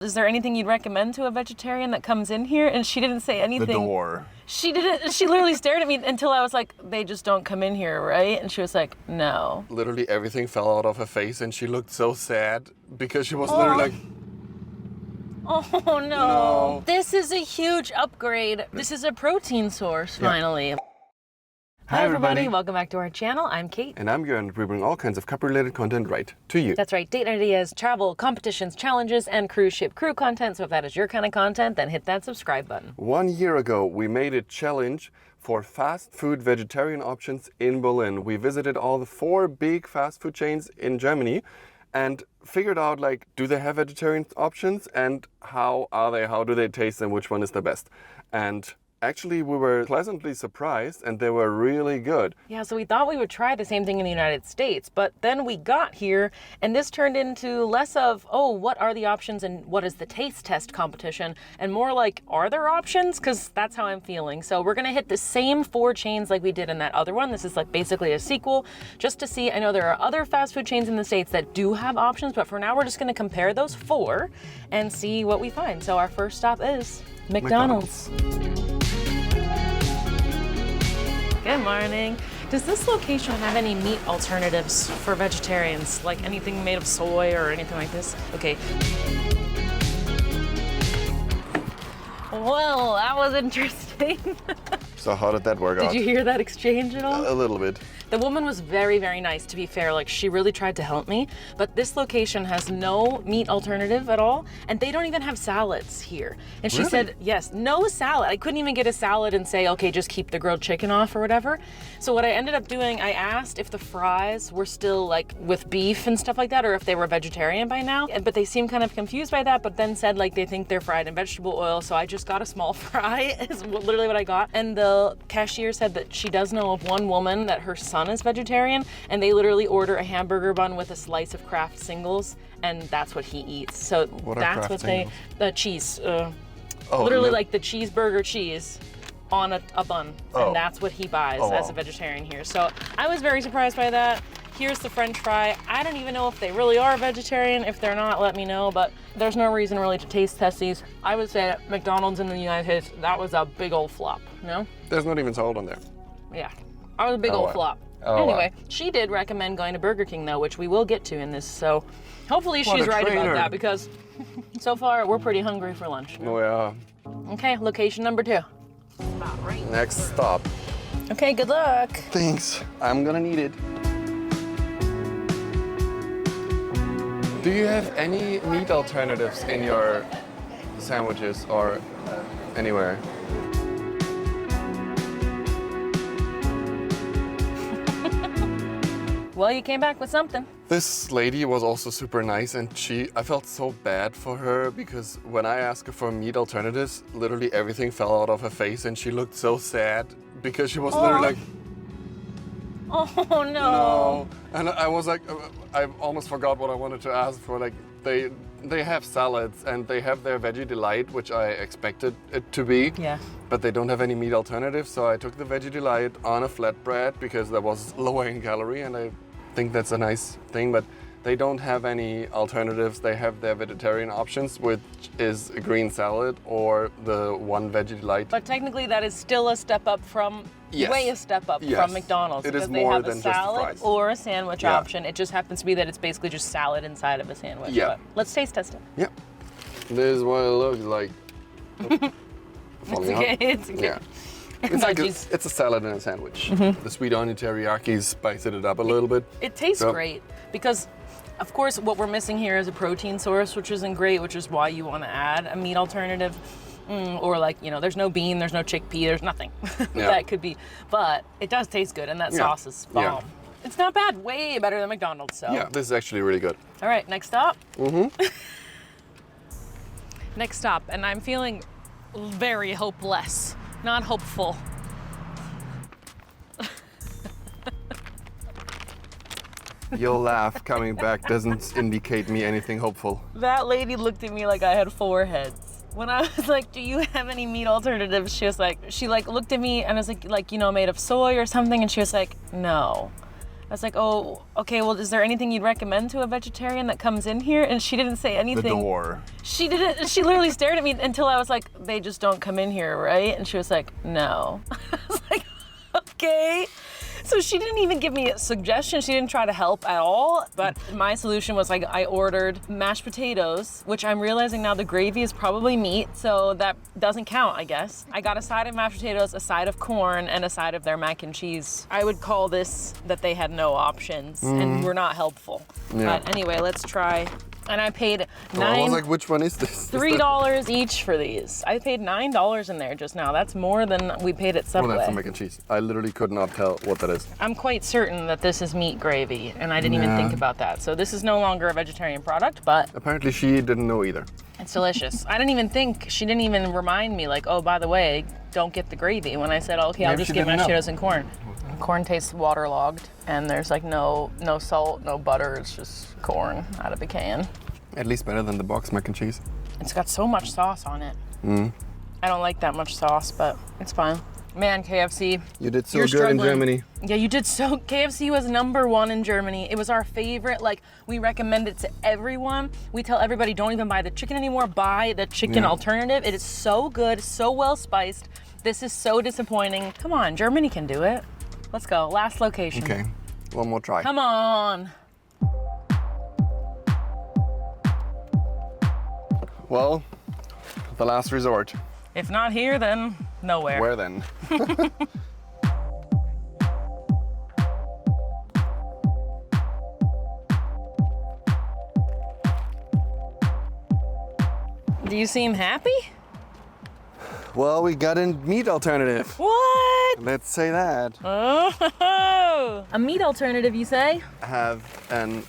Is there anything you'd recommend to a vegetarian that comes in here? And she didn't say anything. The door. She didn't. She literally stared at me until I was like, they just don't come in here, right? And she was like, no. Literally everything fell out of her face and she looked so sad because she was literally like, oh no. No. This is a huge upgrade. This is a protein source, finally. Hi everybody, welcome back to our channel. I'm Kate. And I'm Jörn. We bring all kinds of cup-related content right to you. That's right, date ideas, travel, competitions, challenges, and cruise ship crew content. So if that is your kind of content, then hit that subscribe button. 1 year ago, we made a challenge for fast food vegetarian options in Berlin. We visited all the 4 big fast food chains in Germany and figured out, like, do they have vegetarian options and how are they, how do they taste and which one is the best? And actually, we were pleasantly surprised and they were really good. Yeah, so we thought we would try the same thing in the United States, but then we got here and this turned into less of, oh, what are the options and what is the taste test competition? And more like, are there options? Because that's how I'm feeling. So we're gonna hit the same 4 chains like we did in that other one. This is like basically a sequel, just to see. I know there are other fast food chains in the States that do have options, but for now we're just gonna compare those 4 and see what we find. So our first stop is McDonald's. Good morning. Does this location have any meat alternatives for vegetarians? Like anything made of soy or anything like this? Okay. Well, that was interesting. So how did that work out? Did you hear that exchange at all? A little bit. The woman was very, very nice, to be fair. Like, she really tried to help me. But this location has no meat alternative at all. And they don't even have salads here. And she said, yes, no salad. I couldn't even get a salad and say, okay, just keep the grilled chicken off or whatever. So what I ended up doing, I asked if the fries were still like with beef and stuff like that, or if they were vegetarian by now. But they seemed kind of confused by that, but then said like they think they're fried in vegetable oil. So I just got a small fry, is literally what I got. And the cashier said that she does know of one woman that her son is vegetarian, and they literally order a hamburger bun with a slice of Kraft singles, and that's what he eats. So that's what they, the cheese, literally like the cheeseburger cheese on a bun, and that's what he buys as a vegetarian here. So I was very surprised by that. Here's the French fry. I don't even know if they really are vegetarian. If they're not, let me know, but there's no reason really to taste test these. I would say at McDonald's in the United States, that was a big old flop, no? There's not even salt on there. Yeah, that was a big old flop. Anyway, she did recommend going to Burger King though, which we will get to in this, so hopefully she's right about that, because so far we're pretty hungry for lunch. Oh yeah. Okay, location number 2. Next stop. Okay, good luck. Thanks. I'm gonna need it. Do you have any meat alternatives in your sandwiches or anywhere? Well, you came back with something. This lady was also super nice, and I felt so bad for her because when I asked her for meat alternatives, literally everything fell out of her face and she looked so sad because she was literally like, oh no. No. And I was like, I almost forgot what I wanted to ask for. Like, they have salads and they have their veggie delight, which I expected it to be. Yeah. But they don't have any meat alternatives, so I took the veggie delight on a flatbread because that was lower in calorie, and I think that's a nice thing. But they don't have any alternatives. They have their vegetarian options, which is a green salad or the one veggie delight. But technically that is still a step up from, way a step up from McDonald's. It is because they more have than a just salad fries. or a sandwich option. It just happens to be that it's basically just salad inside of a sandwich. Yeah. But let's taste test it. Yeah. This is what it looks like. It's okay, it's okay. Yeah. It's like it's a salad and a sandwich. The sweet onion teriyaki spiced it up a little bit. It tastes great because, of course, what we're missing here is a protein source, which isn't great, which is why you want to add a meat alternative. Or like, you know, there's no bean, there's no chickpea, there's nothing that could be. But it does taste good, and that sauce is bomb. Yeah. It's not bad, way better than McDonald's. So. Yeah, this is actually really good. All right, next stop. Next stop, and I'm feeling very hopeless, not hopeful. Your laugh coming back doesn't indicate me anything hopeful. That lady looked at me like I had 4 heads. When I was like, do you have any meat alternatives? She looked at me and I was like, you know, made of soy or something. And she was like, no. I was like, oh, okay, well, is there anything you'd recommend to a vegetarian that comes in here? And she didn't say anything. The door. She didn't, she literally stared at me until I was like, they just don't come in here, right? And she was like, no. I was like, okay. So she didn't even give me a suggestion. She didn't try to help at all. But my solution was like, I ordered mashed potatoes, which I'm realizing now the gravy is probably meat, so that doesn't count, I guess. I got a side of mashed potatoes, a side of corn, and a side of their mac and cheese. I would call this that they had no options and were not helpful. Yeah. But anyway, let's try. And I paid I was like, which one is this? $3 each for these. I paid $9 in there just now. That's more than we paid at Subway. Oh, that's the mac and cheese. I literally could not tell what that is. I'm quite certain that this is meat gravy, and I didn't even think about that. So this is no longer a vegetarian product, but Apparently she didn't know either. it's delicious. I didn't even think, she didn't even remind me like, oh, by the way, don't get the gravy. When I said, oh, okay, I'll Maybe just she get didn't mashed know. potatoes and corn. Corn tastes waterlogged, and there's like no salt, no butter. It's just corn out of a can. At least better than the box mac and cheese. It's got so much sauce on it. I don't like that much sauce, but it's fine. Man, KFC. You did so You're good struggling. in Germany. Yeah, you did so. KFC was #1 in Germany. It was our favorite. Like, we recommend it to everyone. We tell everybody, don't even buy the chicken anymore. Buy the chicken alternative. It is so good, so well spiced. This is so disappointing. Come on, Germany can do it. Let's go. Last location. Okay, one more try. Come on. Well, the last resort. If not here, then nowhere. Where then? Do you seem happy? Well, we got a meat alternative. What? Let's say that. Oh, a meat alternative, you say? Have an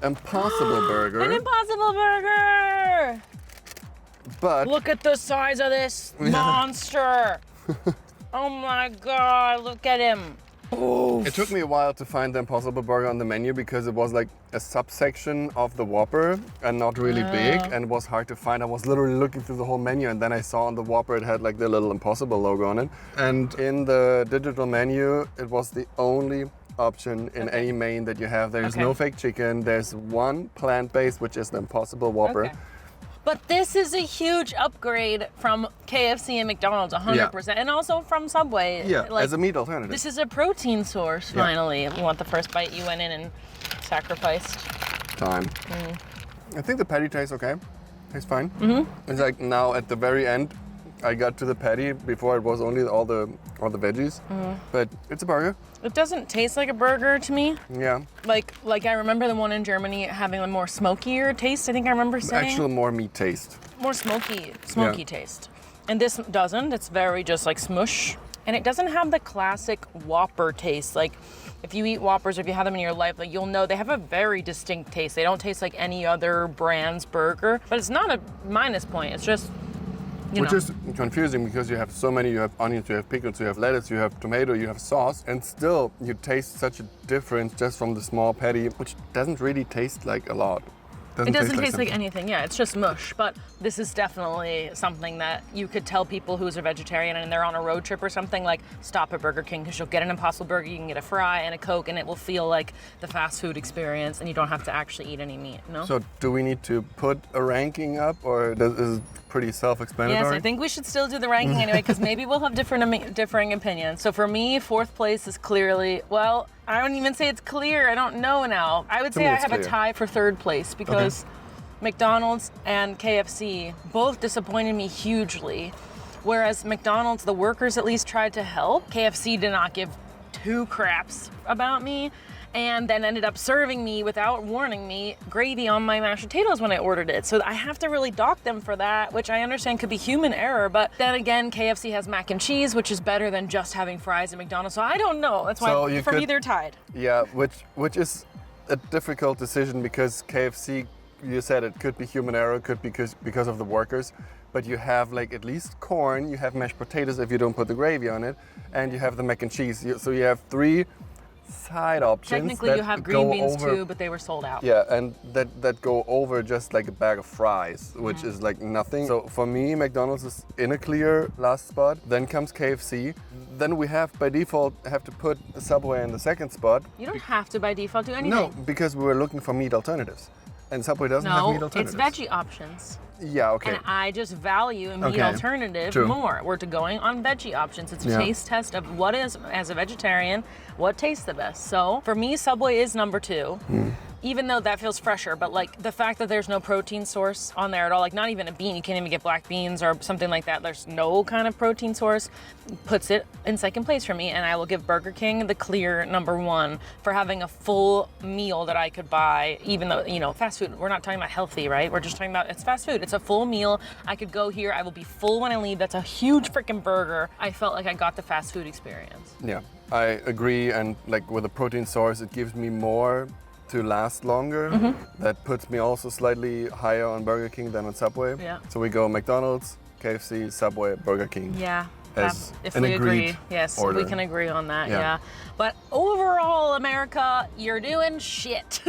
Impossible Burger. An Impossible Burger! But Look at the size of this monster. Oh my God, look at him. it took me a while to find the Impossible Burger on the menu because it was like a subsection of the Whopper and not really big, and it was hard to find. I was literally looking through the whole menu, and then I saw on the Whopper it had like the little Impossible logo on it. And in the digital menu, it was the only option in any main that you have. There's no fake chicken. There's one plant-based, which is the Impossible Whopper. Okay. But this is a huge upgrade from KFC and McDonald's, 100%, and also from Subway. Yeah, Like, as a meat alternative. this is a protein source, finally. You want the first bite, you went in and sacrificed. Time. I think the patty tastes okay. Tastes fine. It's like now at the very end, I got to the patty. Before it was only all the veggies, but it's a burger. It doesn't taste like a burger to me. Yeah, Like I remember the one in Germany having a more smokier taste. I think I remember saying actual more meat taste. more smoky taste. And this doesn't. It's very just like smush. And it doesn't have the classic Whopper taste. Like if you eat Whoppers or if you have them in your life, like you'll know they have a very distinct taste. They don't taste like any other brand's burger. But it's not a minus point. It's just Which is confusing because you have so many, you have onions, you have pickles, you have lettuce, you have tomato, you have sauce, and still you taste such a difference just from the small patty, which doesn't really taste like a lot. It doesn't taste like something. anything, yeah, it's just mush. But this is definitely something that you could tell people who's a vegetarian and they're on a road trip or something, like stop at Burger King because you'll get an Impossible Burger, you can get a fry and a Coke, and it will feel like the fast food experience and you don't have to actually eat any meat, no? So do we need to put a ranking up, or is it pretty self-explanatory? Yes, I think we should still do the ranking anyway because maybe we'll have differing opinions. So for me, 4th place is clearly, well, I don't even say it's clear. I don't know now. I would say me I it's have a clear. tie for 3rd place because McDonald's and KFC both disappointed me hugely. Whereas McDonald's, the workers at least tried to help. KFC did not give 2 craps about me, and then ended up serving me without warning me gravy on my mashed potatoes when I ordered it. So I have to really dock them for that, which I understand could be human error. But then again, KFC has mac and cheese, which is better than just having fries at McDonald's. So I don't know. That's So why you for me could- they're tied. Yeah, which is a difficult decision because KFC, you said it could be human error, could be because of the workers, but you have like at least corn, you have mashed potatoes if you don't put the gravy on it, and you have the mac and cheese. So you have 3 side options. Technically, that you have green go beans over, too, but they were sold out. Yeah, and that go over just like a bag of fries, which is like nothing. So for me, McDonald's is in a clear last spot. Then comes KFC. Then we have by default have to put Subway in the second spot. You don't have to by default do anything. No, because we were looking for meat alternatives, and Subway doesn't have meat No, alternatives. it's veggie options. Yeah, okay. And I just value a meat Okay, alternative true. more. We're going on veggie options. It's a Yeah. taste test of what is, as a vegetarian, what tastes the best. So for me, Subway is number 2. Even though that feels fresher, but like the fact that there's no protein source on there at all, like not even a bean, you can't even get black beans or something like that. There's no kind of protein source, puts it in second place for me. And I will give Burger King the clear number 1 for having a full meal that I could buy, even though, you know, fast food, we're not talking about healthy, right? We're just talking about it's fast food. It's a full meal. I could go here. I will be full when I leave. That's a huge freaking burger. I felt like I got the fast food experience. Yeah, I agree. And like with a protein source, it gives me more to last longer. That puts me also slightly higher on Burger King than on Subway. Yeah. So we go McDonald's, KFC, Subway, Burger King. Yeah. As If an we agree, agreed yes, order. we can agree on that, Yeah. yeah. But overall, America, you're doing shit.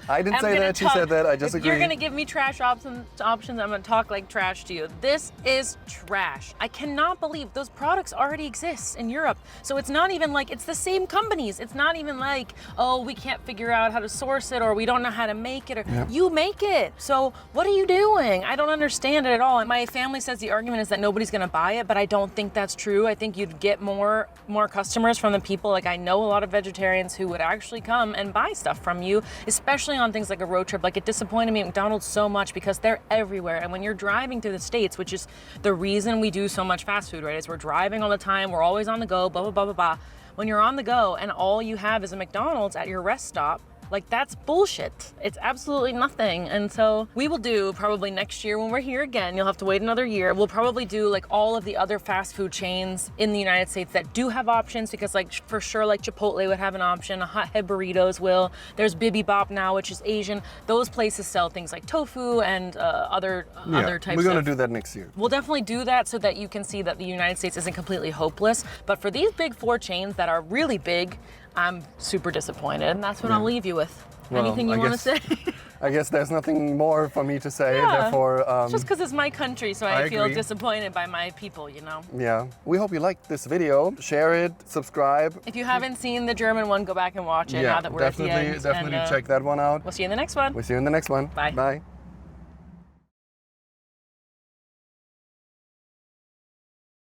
I didn't I'm say gonna that, she talk- said that, I just if agree. You're gonna give me trash options, I'm gonna talk like trash to you. This is trash. I cannot believe those products already exist in Europe. So it's not even like, it's the same companies. It's not even like, oh, we can't figure out how to source it or we don't know how to make it. Or You make it. So what are you doing? I don't understand it at all. And my family says the argument is that nobody's gonna buy it, but I don't think that's true. I think you'd get more customers from the people. Like I know a lot of vegetarians who would actually come and buy stuff from you, especially on things like a road trip. Like it disappointed me at McDonald's so much because they're everywhere. And when you're driving through the States, which is the reason we do so much fast food, right? Is we're driving all the time, we're always on the go, blah, blah, blah, blah, blah. When you're on the go and all you have is a McDonald's at your rest stop, like that's bullshit. It's absolutely nothing. And so we will do probably next year when we're here again, you'll have to wait another year. We'll probably do like all of the other fast food chains in the United States that do have options, because like for sure like Chipotle would have an option, Hot Head Burritos will. There's Bibimbap now, which is Asian. Those places sell things like tofu and other types We're gonna of... do that next year. We'll definitely do that so that you can see that the United States isn't completely hopeless. But for these big 4 chains that are really big, I'm super disappointed, and that's what I'll leave you with. Well, Anything you I want to guess- say? I guess there's nothing more for me to say, Yeah. therefore... Just because it's my country, so I feel agree. disappointed by my people, you know? Yeah. We hope you liked this video. Share it, subscribe. If you haven't seen the German one, go back and watch it now that we're at the end. Definitely and, check that one out. We'll see you in the next one. We'll see you in the next one. Bye. Bye.